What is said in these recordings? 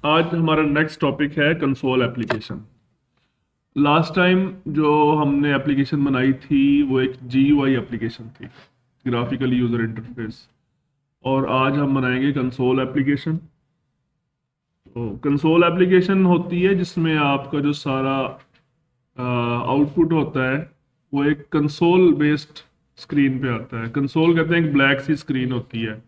आज हमारा next topic है कंसोल एप्लीकेशन। लास्ट टाइम जो हमने एप्लीकेशन बनाई थी वो एक GUI एप्लीकेशन थी, ग्राफिकल यूजर इंटरफेस। और आज हम बनाएंगे कंसोल एप्लीकेशन। तो कंसोल एप्लीकेशन होती है जिसमें आपका जो सारा आउटपुट होता है वो एक कंसोल बेस्ड स्क्रीन पे आता है। कंसोल कहते हैं एक ब्लैक सी स्क्रीन होती है,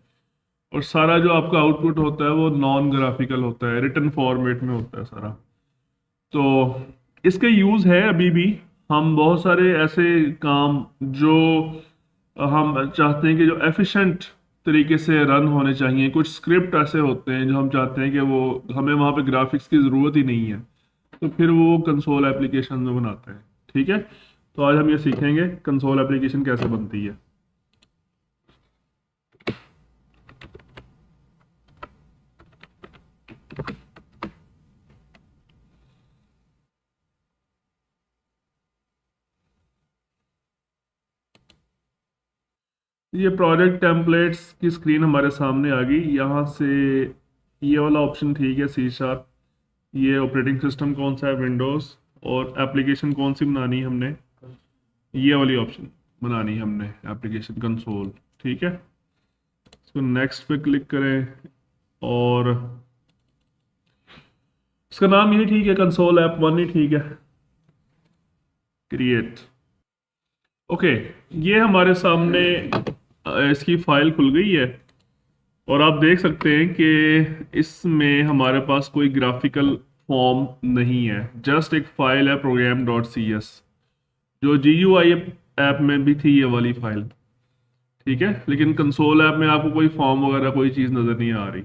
और सारा जो आपका आउटपुट होता है वो नॉन ग्राफिकल होता है, रिटन फॉर्मेट में होता है सारा। तो इसके यूज है अभी भी। हम बहुत सारे ऐसे काम जो हम चाहते हैं कि जो एफिशिएंट तरीके से रन होने चाहिए, कुछ स्क्रिप्ट ऐसे होते हैं जो हम चाहते हैं कि वो हमें वहाँ पे ग्राफिक्स की ज़रूरत ही नहीं है, तो फिर वो कंसोल एप्लीकेशन में बनाते हैं। ठीक है, तो आज हम ये सीखेंगे कंसोल एप्लीकेशन कैसे बनती है। ये प्रोजेक्ट टेम्पलेट्स की स्क्रीन हमारे सामने आ गई। यहाँ से ये वाला ऑप्शन ठीक है, C#। ये ऑपरेटिंग सिस्टम कौन सा है, विंडोज़। और एप्लीकेशन कौन सी बनानी है हमने, ये वाली ऑप्शन बनानी है हमने, एप्लीकेशन कंसोल। ठीक है, इसको नेक्स्ट पे क्लिक करें और इसका नाम यही ठीक है, कंसोल ऐप 1 ही ठीक है। क्रिएट। ओके, ये हमारे सामने इसकी फाइल खुल गई है, और आप देख सकते हैं कि इसमें हमारे पास कोई ग्राफिकल फॉर्म नहीं है, जस्ट एक फाइल है program.cs, जो GUI ऐप में भी थी ये वाली फाइल। ठीक है, लेकिन कंसोल ऐप में आपको कोई फॉर्म वगैरह कोई चीज़ नज़र नहीं आ रही।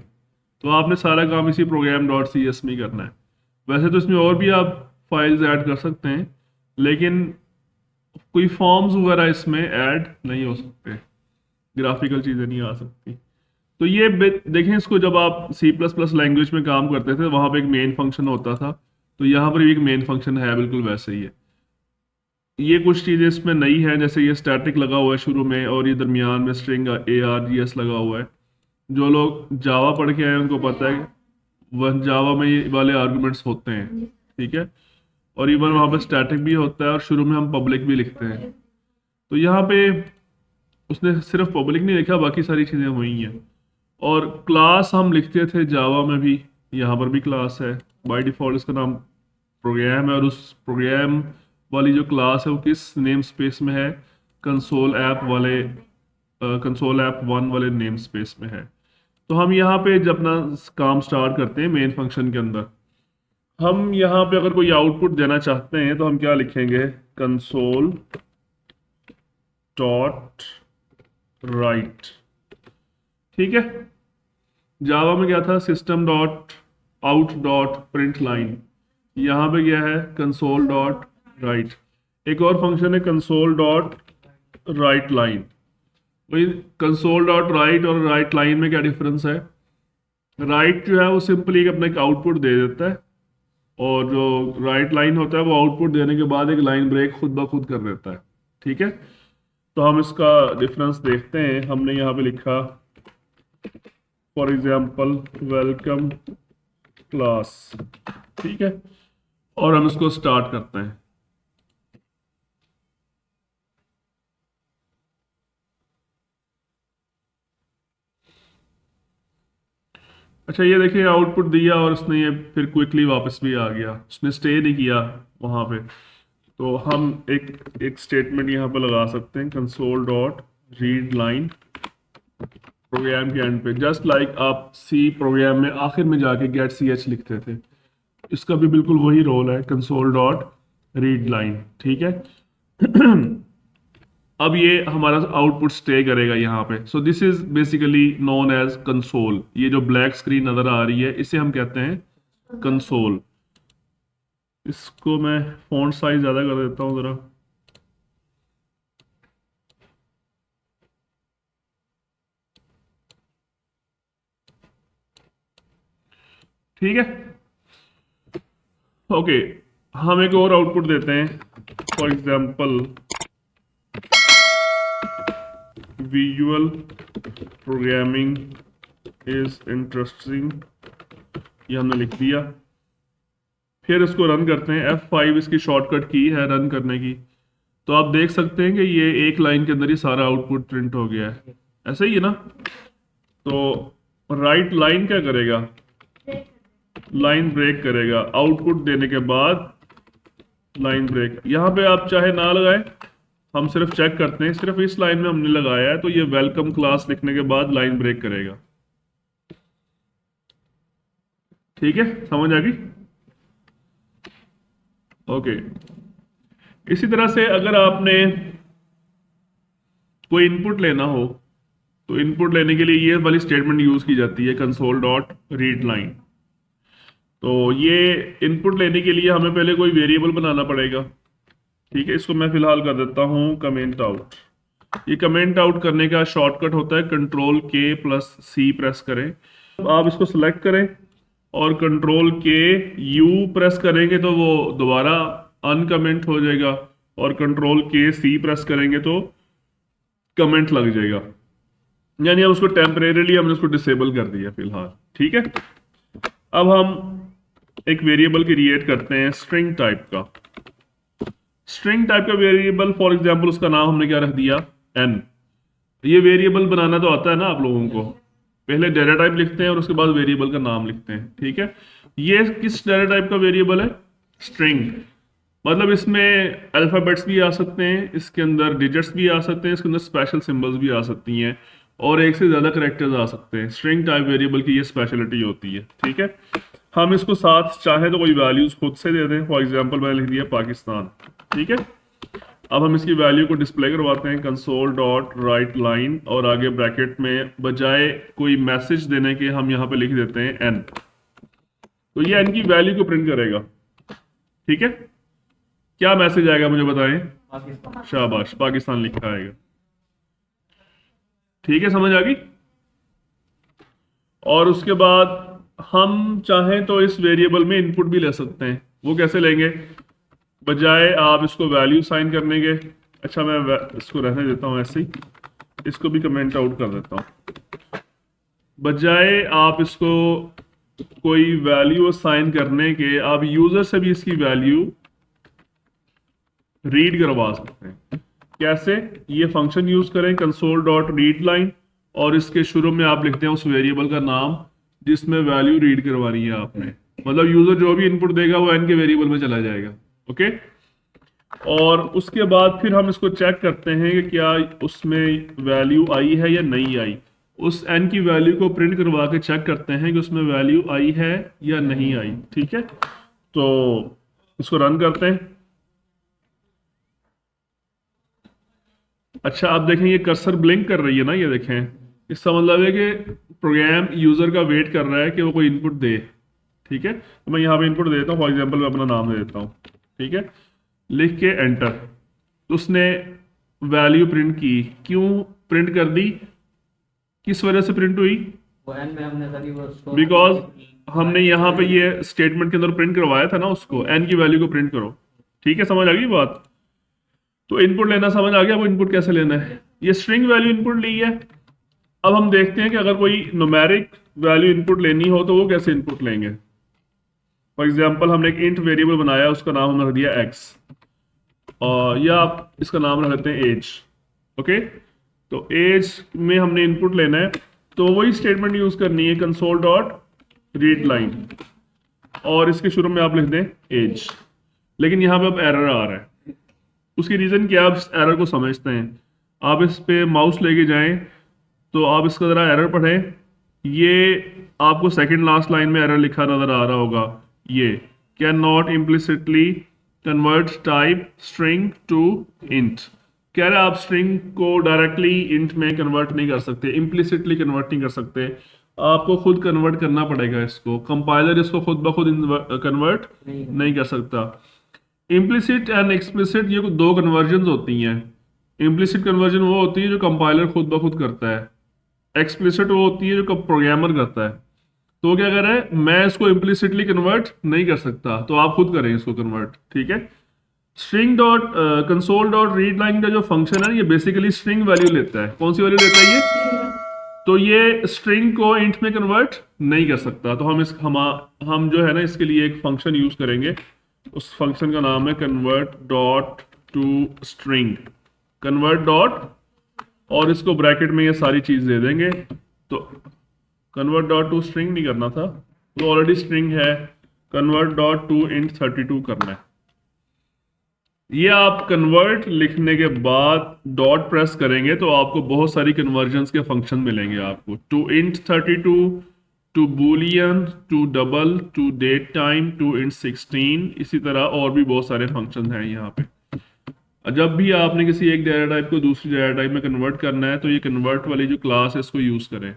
तो आपने सारा काम इसी program.cs में ही करना है। वैसे तो इसमें और भी आप फाइल्स ऐड कर सकते हैं, लेकिन कोई फॉर्म्स वगैरह इसमें ऐड नहीं हो सकते, ग्राफिकल चीज़ें नहीं आ सकती। तो ये देखें, इसको जब आप C++ लैंग्वेज में काम करते थे वहां पे एक मेन फंक्शन होता था, तो यहाँ पर भी एक मेन फंक्शन है, बिल्कुल वैसे ही है। ये कुछ चीज़ें इसमें नई हैं, जैसे ये स्टैटिक लगा हुआ है शुरू में, और ये दरमियान में स्ट्रिंग ARGS लगा हुआ है। जो लोग जावा पढ़ के आए हैं उनको पता है कि वह जावा में ये वाले आर्गुमेंट्स होते हैं। ठीक है, और इवन वहाँ पे स्टैटिक भी होता है, और शुरू में हम पब्लिक भी लिखते हैं। तो यहाँ पे उसने सिर्फ पब्लिक नहीं लिखा, बाकी सारी चीज़ें हुई हैं। और क्लास हम लिखते थे जावा में भी, यहाँ पर भी क्लास है। बाय डिफॉल्ट इसका नाम प्रोग्राम है, और उस प्रोग्राम वाली जो क्लास है वो किस नेम स्पेस में है, कंसोल ऐप वाले, कंसोल ऐप 1 वाले नेम स्पेस में है। तो हम यहाँ पे जब अपना काम स्टार्ट करते हैं मेन फंक्शन के अंदर, हम यहाँ पे अगर कोई आउटपुट देना चाहते हैं तो हम क्या लिखेंगे, कंसोल डॉट राइट। ठीक है, जावा में क्या था, system dot out dot print line. यहाँ पे क्या है, कंसोल डॉट राइट। एक और फंक्शन है कंसोल डॉट राइट लाइन। वही कंसोल डॉट राइट और राइट लाइन में क्या डिफरेंस है, राइट जो है वो सिंपली अपना एक आउटपुट दे देता है, और जो राइट लाइन होता है वो आउटपुट देने के बाद एक लाइन ब्रेक खुद ब खुद कर देता है। ठीक है, तो हम इसका डिफरेंस देखते हैं। हमने यहाँ पे लिखा फॉर एग्जाम्पल वेलकम क्लास। ठीक है, और हम इसको स्टार्ट करते हैं। अच्छा, ये देखिए आउटपुट दिया, और उसने ये फिर क्विकली वापस भी आ गया, उसने स्टे नहीं किया वहां पे। तो हम एक स्टेटमेंट यहाँ पे लगा सकते हैं, console dot read line program के एंड पे, जस्ट लाइक आप सी प्रोग्राम में आखिर में जाके गेट CH लिखते थे। इसका भी बिल्कुल वही रोल है, कंसोल डॉट रीड लाइन। ठीक है, अब ये हमारा आउटपुट स्टे करेगा यहाँ पे। So this is basically known as console. ये जो ब्लैक स्क्रीन नजर आ रही है इसे हम कहते हैं कंसोल। इसको मैं फॉन्ट साइज ज़्यादा कर देता हूँ ज़रा। ठीक है, ओके, हम एक और आउटपुट देते हैं। For example visual programming is interesting ये हमने लिख दिया। फिर इसको रन करते हैं, F5 इसकी शॉर्टकट की है रन करने की। तो आप देख सकते हैं कि ये एक लाइन के अंदर ही सारा आउटपुट प्रिंट हो गया है, ऐसे ही है ना। तो राइट लाइन क्या करेगा, लाइन ब्रेक करेगा आउटपुट देने के बाद, लाइन ब्रेक। यहाँ पे आप चाहे ना लगाए, हम सिर्फ चेक करते हैं, सिर्फ इस लाइन में हमने लगाया है, तो ये वेलकम क्लास लिखने के बाद लाइन ब्रेक करेगा। ठीक है, समझ आ गई। ओके, इसी तरह से अगर आपने कोई इनपुट लेना हो तो इनपुट लेने के लिए ये वाली स्टेटमेंट यूज की जाती है, कंसोल डॉट रीड लाइन। तो ये इनपुट लेने के लिए हमें पहले कोई वेरिएबल बनाना पड़ेगा। ठीक है, इसको मैं फिलहाल कर देता हूं कमेंट आउट। ये कमेंट आउट करने का शॉर्टकट होता है कंट्रोल के प्लस सी प्रेस करें। आप इसको सिलेक्ट करें और कंट्रोल के यू प्रेस करेंगे तो वो दोबारा अनकमेंट हो जाएगा, और कंट्रोल के सी प्रेस करेंगे तो कमेंट लग जाएगा। यानी हम उसको टेम्परेरीली हमने उसको डिसेबल कर दिया फिलहाल। ठीक है, अब हम एक वेरिएबल क्रिएट करते हैं स्ट्रिंग टाइप का। स्ट्रिंग टाइप का वेरिएबल, फॉर एग्जांपल उसका नाम हमने क्या रख दिया, n। ये वेरिएबल बनाना तो आता है ना आप लोगों को, पहले डेटा टाइप लिखते हैं और उसके बाद वेरिएबल का नाम लिखते हैं। ठीक है, ये किस डेटा टाइप का वेरिएबल है, स्ट्रिंग। मतलब इसमें अल्फाबेट्स भी आ सकते हैं, इसके अंदर डिजिट्स भी आ सकते हैं, इसके अंदर स्पेशल सिंबल्स भी आ सकती हैं, और एक से ज़्यादा कैरेक्टर्स आ सकते हैं। स्ट्रिंग टाइप वेरिएबल की ये स्पेशलिटी होती है। ठीक है, हम इसको साथ चाहे तो कोई वैल्यूज खुद से दे दें। फॉर एग्जांपल मैंने लिख दिया पाकिस्तान। ठीक है, अब हम इसकी वैल्यू को डिस्प्ले करवाते हैं, कंसोल डॉट राइट लाइन, और आगे ब्रैकेट में बजाय कोई मैसेज देने के हम यहाँ पे लिख देते हैं n। तो ये n की वैल्यू को प्रिंट करेगा। ठीक है, क्या मैसेज आएगा मुझे बताएं, शाबाश, पाकिस्तान लिखा आएगा। ठीक है, समझ आ गई। और उसके बाद हम चाहें तो इस वेरिएबल में इनपुट भी ले सकते हैं। वो कैसे लेंगे, बजाय आप इसको वैल्यू साइन करने के, अच्छा मैं इसको रहने देता हूं ऐसे ही, इसको भी कमेंट आउट कर देता हूं। बजाय आप इसको कोई वैल्यू साइन करने के, आप यूजर से भी इसकी वैल्यू रीड करवा सकते हैं। कैसे, ये फंक्शन यूज करें कंसोल डॉट रीड लाइन, और इसके शुरू में आप लिखते हैं उस वेरिएबल का नाम जिसमें वैल्यू रीड करवानी है आपने। मतलब यूजर जो भी इनपुट देगा वो n के वेरिएबल में चला जाएगा। ओके, और उसके बाद फिर हम इसको चेक करते हैं कि क्या उसमें वैल्यू आई है या नहीं आई। उस n की वैल्यू को प्रिंट करवा के चेक करते हैं कि उसमें वैल्यू आई है या नहीं आई। ठीक है, तो इसको रन करते हैं। अच्छा, आप देखें ये कर्सर ब्लिंक कर रही है ना, ये देखें, इसका मतलब है कि प्रोग्राम यूजर का वेट कर रहा है कि वो कोई इनपुट दे। ठीक है, तो मैं यहाँ पे इनपुट देता हूँ, फॉर एग्जांपल मैं अपना नाम दे देता हूँ। ठीक है, लिख के एंटर, तो उसने वैल्यू प्रिंट की। क्यों प्रिंट कर दी, किस वजह से प्रिंट हुई, बिकॉज हमने यहाँ पे ये स्टेटमेंट के अंदर प्रिंट करवाया था ना उसको, n की वैल्यू को प्रिंट करो। ठीक है, समझ आ गई बात। तो इनपुट लेना समझ आ गया, वो इनपुट कैसे लेना है। ये स्ट्रिंग वैल्यू इनपुट ली है। अब हम देखते हैं कि अगर कोई न्यूमेरिक वैल्यू इनपुट लेनी हो तो वो कैसे इनपुट लेंगे। फॉर एग्जांपल हमने एक इंट वेरिएबल बनाया, उसका नाम हमने रख दिया x, और या आप इसका नाम रख देते हैं एज। ओके, तो एज में हमने इनपुट लेना है, तो वही स्टेटमेंट यूज करनी है, कंसोल डॉट रीड लाइन, और इसके शुरू में आप लिख दें एज। लेकिन यहाँ पे अब एरर आ रहा है, उसकी रीजन क्या, आप इस एरर को समझते हैं। आप इस पे माउस लेके जाएं तो आप इसका जरा एरर पढ़ें। ये आपको सेकंड लास्ट लाइन में एरर लिखा नजर आ रहा होगा, ये can not implicitly convert type string to int. कह रहे आप स्ट्रिंग को डायरेक्टली इंट में कन्वर्ट नहीं कर सकते, इम्प्लिसिटली कन्वर्ट नहीं कर सकते, आपको खुद कन्वर्ट करना पड़ेगा इसको। कंपाइलर इसको खुद ब खुद कन्वर्ट नहीं कर सकता। इम्प्लिसिट एंड एक्सप्लिसिट ये दो कन्वर्जन होती हैं। इम्प्लिसिट कन्वर्जन वो होती है जो कंपाइलर खुद ब खुद करता है, एक्सप्लिसिट वो होती है जो प्रोग्रामर करता है। तो वो क्या कर रहा है, मैं इसको इम्प्लिसिटली कन्वर्ट नहीं कर सकता, तो आप खुद करें इसको कन्वर्ट। ठीक है, string dot console dot read line का जो फंक्शन है ये बेसिकली स्ट्रिंग वैल्यू लेता है। कौन सी वैल्यू लेता है ये, तो ये स्ट्रिंग को इंट में कन्वर्ट नहीं कर सकता। तो हम जो है ना इसके लिए एक फंक्शन यूज करेंगे। उस फंक्शन का नाम है convert dot to string, convert dot, और इसको ब्रैकेट में ये सारी चीज दे देंगे। तो कन्वर्ट डॉट टू स्ट्रिंग नहीं करना था, तो ऑलरेडी स्ट्रिंग है, कन्वर्ट डॉट टू इंट 32 करना है। ये आप कन्वर्ट लिखने के बाद डॉट प्रेस करेंगे तो आपको बहुत सारी कन्वर्जन्स के फंक्शन मिलेंगे आपको, to int 32, to boolean, to double, to date time, to int 16, इसी तरह और भी बहुत सारे फंक्शन हैं यहाँ पे। जब भी आपने किसी एक डेटा टाइप को दूसरी डेटा टाइप में कन्वर्ट करना है तो ये कन्वर्ट वाली जो क्लास है इसको यूज करें,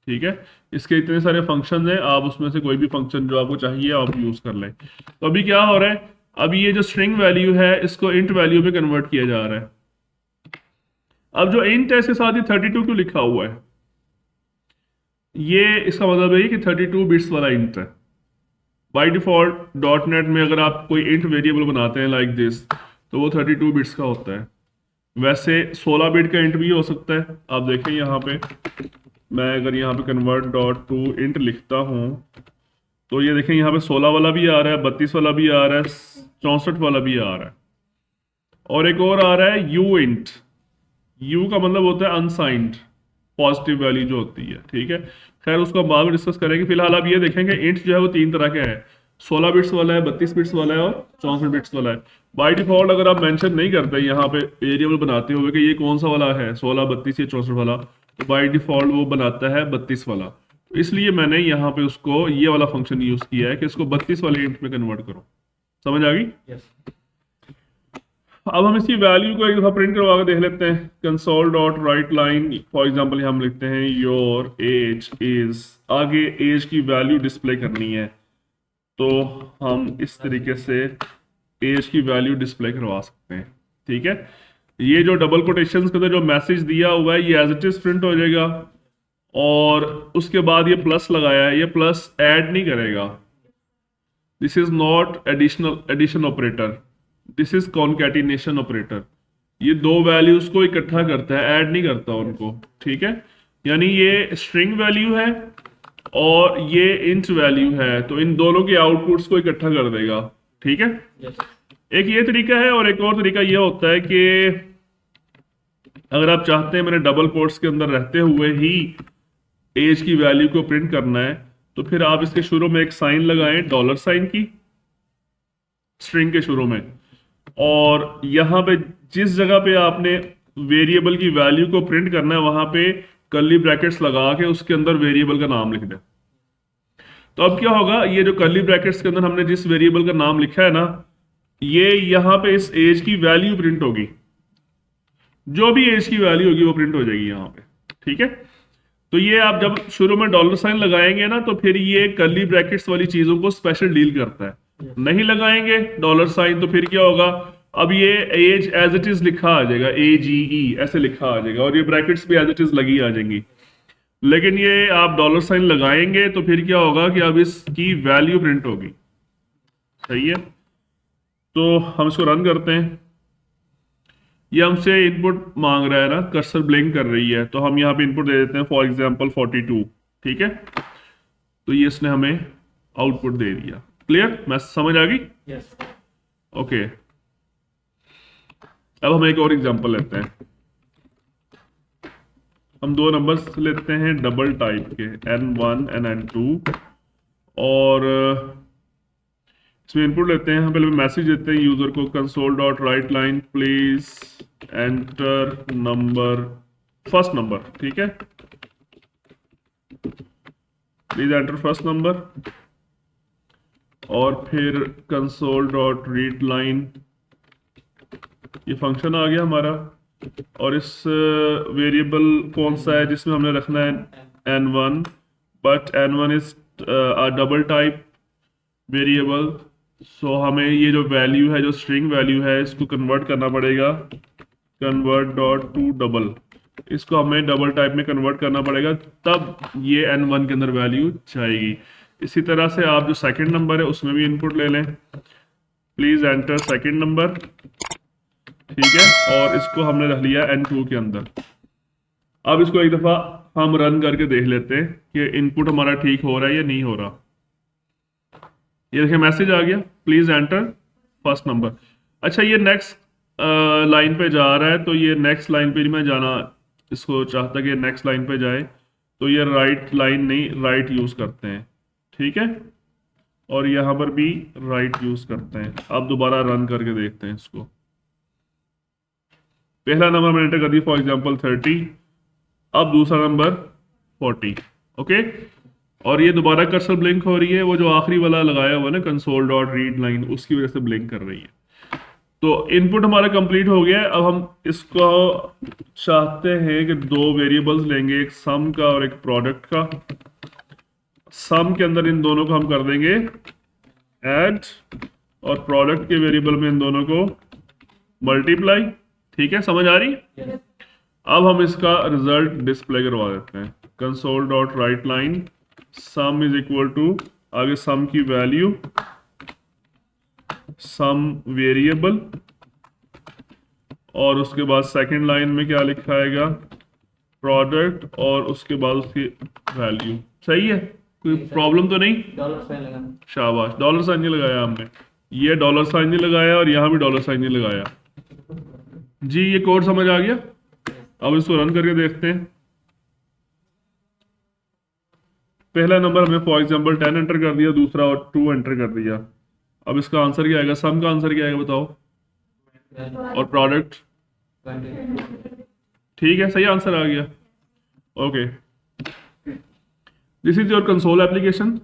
ठीक है। इसके इतने सारे फंक्शन हैं, आप उसमें से कोई भी फंक्शन जो आपको चाहिए आप यूज कर लें। तो अभी क्या हो रहा है, अभी ये जो स्ट्रिंग वैल्यू है इसको इंट वैल्यू में कन्वर्ट किया जा रहा है। अब जो इंट है इसके साथ ही 32 क्यों लिखा हुआ है, ये इसका मतलब है कि 32 बिट्स वाला इंट है। बाय डिफॉल्ट डॉट नेट में अगर आप कोई इंट वेरिएबल बनाते हैं लाइक दिस तो वो 32 बिट्स का होता है। वैसे 16 बिट का इंट भी हो सकता है। आप देखें यहाँ पे, मैं अगर यहाँ पे कन्वर्ट डॉट टू इंट लिखता हूँ तो ये देखें यहाँ पे 16 वाला भी आ रहा है, 32 वाला भी आ रहा है, 64 वाला भी आ रहा है, और एक और आ रहा है यू इंट। यू का मतलब होता है अनसाइंड पॉजिटिव वैल्यू जो होती है, ठीक है। खैर उसको हम बाद में डिस्कस करेंगे। फिलहाल आप ये देखेंगे इंट जो है वो तीन तरह के हैं, 16 बिट्स वाला है, 32 बिट्स वाला है और 64 बिट्स वाला है। बाय डिफॉल्ट अगर आप मेंशन नहीं करते यहाँ पे वेरिएबल बनाते हुए कि ये कौन सा वाला है, 16, 32 या 64 वाला, तो बाय डिफॉल्ट वो बनाता है 32 वाला। तो इसलिए मैंने यहाँ पे उसको ये वाला फंक्शन यूज किया है कि इसको 32 वाले इंट में कन्वर्ट करो। समझ आ गई? यस। अब हम इसकी वैल्यू को एक दफा प्रिंट करवा के देख लेते हैं। Console dot write line, for example हम लिखते हैं योर एज इज, आगे एज की वैल्यू डिस्प्ले करनी है तो हम इस तरीके से एज की वैल्यू डिस्प्ले करवा सकते हैं, ठीक है। ये जो डबल कोटेशंस के अंदर जो मैसेज दिया हुआ है ये एज इट इज प्रिंट हो जाएगा, और उसके बाद ये प्लस लगाया है, ये प्लस ऐड नहीं करेगा। This is not addition operator, this is concatenation operator. ये दो वैल्यूज को इकट्ठा करता है, ऐड नहीं करता उनको, ठीक है। यानी ये स्ट्रिंग वैल्यू है और ये इंट वैल्यू है, तो इन दोनों के आउटपुट्स को इकट्ठा कर देगा, ठीक है। यस। एक ये तरीका है, और एक और तरीका ये होता है कि अगर आप चाहते हैं मैंने डबल कोट्स के अंदर रहते हुए ही एज की वैल्यू को प्रिंट करना है तो फिर आप इसके शुरू में एक साइन लगाएं, डॉलर साइन की, स्ट्रिंग के शुरू में, और यहां पे जिस जगह पे आपने वेरिएबल की वैल्यू को प्रिंट करना है वहां पे कर्ली ब्रैकेट्स लगा के उसके अंदर वेरिएबल का नाम लिख दें। तो अब क्या होगा, ये जो कर्ली ब्रैकेट्स के अंदर हमने जिस वेरिएबल का नाम लिखा है ना, ये यहां पे इस एज की वैल्यू प्रिंट होगी, जो भी एज की वैल्यू होगी वो प्रिंट हो जाएगी यहाँ पे, ठीक है। तो ये आप जब शुरू में डॉलर साइन लगाएंगे ना तो फिर ये कर्ली ब्रैकेट्स वाली चीजों को स्पेशल डील करता है। नहीं लगाएंगे डॉलर साइन तो फिर क्या होगा, अब ये एज एज इट इज लिखा आ जाएगा, AGE ऐसे लिखा आ जाएगा, और ये ब्रैकेट्स भी एज इट इज लगी आ जाएंगी। लेकिन ये आप डॉलर साइन लगाएंगे तो फिर क्या होगा कि अब इसकी वैल्यू प्रिंट होगी, सही है। तो हम इसको रन करते हैं। ये हमसे इनपुट मांग रहा है ना, कर्सर ब्लिंक कर रही है, तो हम यहाँ पे इनपुट दे देते हैं फॉर एग्जांपल 42, ठीक है। तो ये इसने हमें आउटपुट दे दिया। क्लियर, मैं समझ आ गई? यस। ओके। अब हम एक और एग्जांपल लेते हैं। हम दो नंबर्स लेते हैं डबल टाइप के, N1 and N2, और इसमें इनपुट लेते हैं। हम पहले मैसेज देते हैं यूजर को, console dot write line please enter number, first number, ठीक है, प्लीज एंटर फर्स्ट नंबर, और फिर कंसोल डॉट रीड लाइन, ये फंक्शन आ गया हमारा। और इस वेरिएबल कौन सा है जिसमें हमने रखना है N1, but N1 is double type variable, so हमें ये जो वैल्यू है, जो स्ट्रिंग वैल्यू है, इसको कन्वर्ट करना पड़ेगा, कन्वर्ट डॉट टू डबल, इसको हमें डबल टाइप में कन्वर्ट करना पड़ेगा, तब ये N1 के अंदर वैल्यू जाएगी। इसी तरह से आप जो सेकंड नंबर है उसमें भी इनपुट ले लें, प्लीज एंटर सेकंड नंबर, ठीक है, और इसको हमने रख लिया N2 के अंदर। अब इसको एक दफा हम रन करके देख लेते हैं कि इनपुट हमारा ठीक हो रहा है या नहीं हो रहा। ये देखिए मैसेज आ गया, प्लीज एंटर फर्स्ट नंबर। अच्छा ये नेक्स्ट लाइन पे जा रहा है, तो ये नेक्स्ट लाइन पे मैं जाना इसको चाहता कि नेक्स्ट लाइन पे जाए, तो ये राइट लाइन नहीं राइट यूज करते हैं, ठीक है। और यहाँ पर भी राइट यूज करते हैं। अब दोबारा रन करके देखते हैं इसको। पहला नंबर मैंने एंटर कर दिया फॉर एग्जांपल 30, अब दूसरा नंबर 40, ओके। और ये दोबारा कर्सर ब्लिंक हो रही है, वो जो आखिरी वाला लगाया हुआ है ना कंसोल डॉट रीड लाइन, उसकी वजह से ब्लिंक कर रही है। तो इनपुट हमारा कंप्लीट हो गया है। अब हम इसको चाहते हैं कि दो वेरिएबल्स लेंगे, एक सम का और एक प्रोडक्ट का। सम के अंदर इन दोनों को हम कर देंगे ऐड, और प्रोडक्ट के वेरिएबल में इन दोनों को मल्टीप्लाई। ठीक है, समझ आ रही? अब हम इसका रिजल्ट डिस्प्ले करवा देते हैं। Console dot write line sum is equal to, आगे सम की वैल्यू, सम वेरिएबल, और उसके बाद सेकंड लाइन में क्या लिखा आएगा, प्रोडक्ट, और उसके बाद उसकी वैल्यू। सही है, कोई प्रॉब्लम तो नहीं? डॉलर साइन लगाना। शाबाश, डॉलर साइन नहीं लगाया हमने, ये डॉलर साइन नहीं लगाया और यहाँ भी डॉलर साइन नहीं लगाया जी। ये कोड समझ आ गया? अब इसको रन करके देखते हैं। पहला नंबर हमने फॉर एग्जांपल 10 एंटर कर दिया, दूसरा और 2 एंटर कर दिया। अब इसका आंसर क्या आएगा, सम का आंसर क्या आएगा बताओ, और प्रोडक्ट? ठीक है, सही आंसर आ गया। Okay, this is your console application.